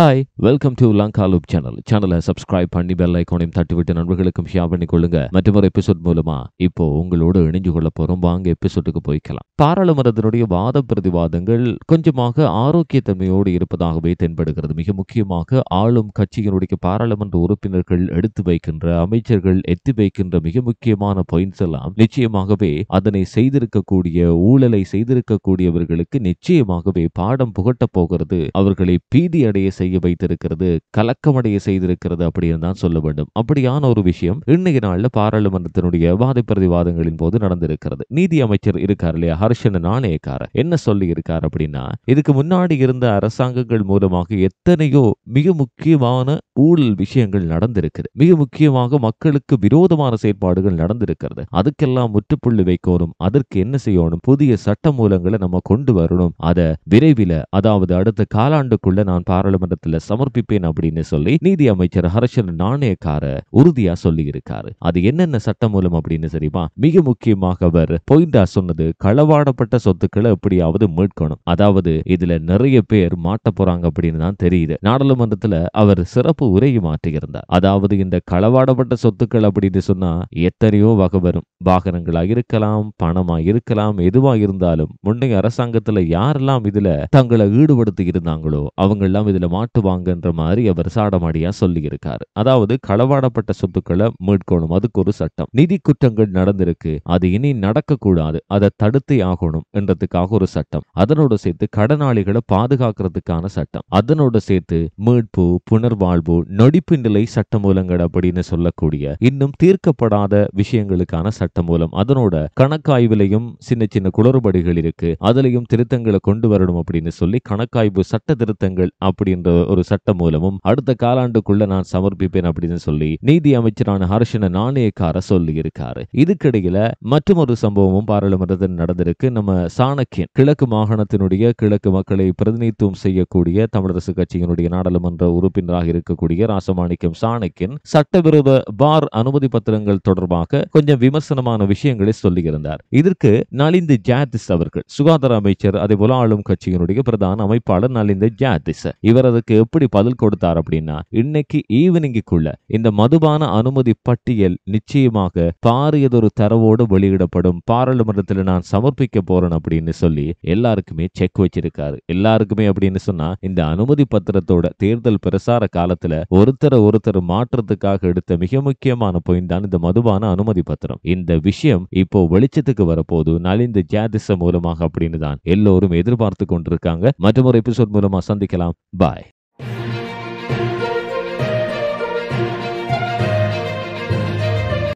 Hi welcome to Lanka loop சேனலை subscribe பண்ணி bell ஐக்கானையும் தட்டிவிட்டு நண்பர்களுக்கும் ஷேர் பண்ணி கொள்ளுங்க. மற்றொரு எபிசோட் மூலமா இப்போ உங்களோடு இணைஞ்சு கொள்ள போறோம். வாங்க எபிசோட்டுக்கு போய்க்கலாம். பாராளுமன்றத்தினுடைய வாத பிரதிவாதங்கள் கொஞ்சமாக ஆரோக்கியத்தன்மையோடு இருப்பதாகவே தென்படுகிறது. மிக முக்கியமாக ஆளும் கட்சியினுடைய பாராளுமன்ற உறுப்பினர்கள் எடுத்து வைக்கின்ற அமைச்சர்கள் எத்தி வைக்கின்ற மிக முக்கியமான பாயிண்ட்ஸ் எல்லாம் நிச்சயமாகவே அதனை செய்திருக்கக்கூடிய ஊழலை செய்திருக்கக்கூடியவர்களுக்கு நிச்சயமாகவே பாடம் புகட்ட போகிறது. அவர்களை பீதி அடைய செய்ய வைத்திருக்கிறது, கலக்கமடைய செய்திருக்கிறது அப்படின்னு தான் சொல்ல வேண்டும். அப்படியான ஒரு விஷயம் இன்னைக்கு நாள்ல பாராளுமன்றத்தினுடைய வாத பிரதிவாதங்களின் போது நடந்திருக்கிறது. நீதி அமைச்சர் இருக்கார் இல்லையா, ஹர்ஷன நாணயக்கார என்ன சொல்லி இருக்கார் அப்படின்னா, இதுக்கு முன்னாடி இருந்த அரசாங்கங்கள் மூலமாக எத்தனையோ மிக முக்கியமான ஊழல் விஷயங்கள் நடந்திருக்குது. மிக முக்கியமாக மக்களுக்கு விரோதமான செயற்பாடுகள் நடந்திருக்கிறது. அதுக்கெல்லாம் முற்றுப்புள்ளி வைக்கணும். அதற்கு என்ன செய்யணும்? புதிய சட்ட மூலங்களை நம்ம கொண்டு வரணும். அதை விரைவில், அதாவது அடுத்த காலாண்டுக்குள்ள நான் பாராளுமன்றத்தில் சமர்ப்பிப்பேன் அப்படின்னு சொல்லி நீதி அமைச்சர் ஹர்ஷன் நாணயக்கார உறுதியா சொல்லி இருக்காரு. அது என்னென்ன சட்ட மூலம் அப்படின்னு தெரியுமா? மிக முக்கியமாக அவர் பாயிண்டா சொன்னது, களவாடப்பட்ட சொத்துக்களை எப்படியாவது மீட்கணும். அதாவது இதுல நிறைய பேர் மாட்ட போறாங்க அப்படின்னு தான் தெரியுது. நாடாளுமன்றத்துல அவர் சிறப்பு உரையை மாற்றியிருந்தார். அதாவது இந்த களவாடப்பட்ட சொத்துக்கள் அப்படின்னு சொன்னா எத்தனையோ வகை வரும். வாகனங்களா இருக்கலாம், பணமா இருக்கலாம், எதுவா இருந்தாலும் முன்னைய அரசாங்கத்துல யாரெல்லாம் இதுல தங்களை ஈடுபடுத்தி இருந்தாங்களோ அவங்க எல்லாம் இதுல மாட்டுவாங்கன்ற மாதிரி அவர் சாடமாடியா சொல்லி இருக்காரு. அதாவது களவாடப்பட்ட சொத்துக்களை மீட்கணும், அதுக்கு ஒரு சட்டம். நிதி குற்றங்கள் நடந்திருக்கு, அது இனி நடக்க கூடாது, அதை தடுத்தே ஆகணும் என்றதுக்காக ஒரு சட்டம். அதனோட சேர்த்து கடனாளிகளை பாதுகாக்கிறதுக்கான சட்டம். அதனோட சேர்த்து மீட்பு, புனர்வாழ்வு, நொடிப்பு நிலை சட்ட மூலங்கள் அப்படின்னு சொல்லக்கூடிய இன்னும் தீர்க்கப்படாத விஷயங்களுக்கான சட்ட மூலம். அதனோட கணக்காய்விலையும் சின்ன சின்ன குளறுபடிகள் இருக்கு, அதுலயும் திருத்தங்களை கொண்டு வரணும் அப்படின்னு சொல்லி கணக்காய்வு சட்ட திருத்தங்கள் அப்படின்ற ஒரு சட்ட மூலமும் அடுத்த காலாண்டுக்குள்ள நான் சமர்ப்பிப்பேன் அப்படின்னு சொல்லி நீதி அமைச்சரான ஹர்ஷன நாணயக்கார சொல்லி இருக்காரு. இதுக்கிடையில மற்றொரு சம்பவமும் பாராளுமன்றத்தில் நடந்திருக்கு. நம்ம சாணக்கியன், கிழக்கு மாகாணத்தினுடைய கிழக்கு மக்களை பிரதிநிதித்துவம் செய்யக்கூடிய தமிழரசு கட்சியினுடைய நாடாளுமன்ற உறுப்பினராக இருக்கக்கூடிய ராசமாணிக்கம் சாணக்கியன் சட்டவிரோத பார் அனுமதி பத்திரங்கள் தொடர்பாக கொஞ்சம் விமர்சனமான விஷயங்களை சொல்லியிருந்தார். இதற்கு நலிந்த ஜாதிஸ் அவர்கள், சுகாதார அமைச்சர், அதே போல ஆளும் கட்சியினுடைய பிரதான அமைப்பாளர் நலிந்த ஜாதிஸ், இவர் அதுக்கு எப்படி பதில் கொடுத்தார் அப்படின்னா, இன்னைக்கு ஈவினிங்குள்ள இந்த மதுபான அனுமதி பட்டியல் நிச்சயமாக பாரியதொரு தரவோடு வெளியிடப்படும், பாராளுமன்றத்தில் நான் சமர்ப்பிக்க போறேன் அப்படின்னு சொல்லி எல்லாருக்குமே செக் வச்சிருக்காரு. எல்லாருக்குமே அப்படின்னு சொன்னா இந்த அனுமதி பத்திரத்தோட தேர்தல் பிரசார காலத்துல ஒருத்தர் மாற்றத்துக்காக எடுத்த மிக முக்கியமான பாயிண்ட் தான் இந்த மதுபான அனுமதி பத்திரம். இந்த விஷயம் இப்போ வெளிச்சத்துக்கு வரப்போது நலிந்த ஜாதிச மூலமாக அப்படின்னு தான் எல்லோரும் எதிர்பார்த்து கொண்டிருக்காங்க. மற்றொரு எபிசோட் மூலமா சந்திக்கலாம். பாய்.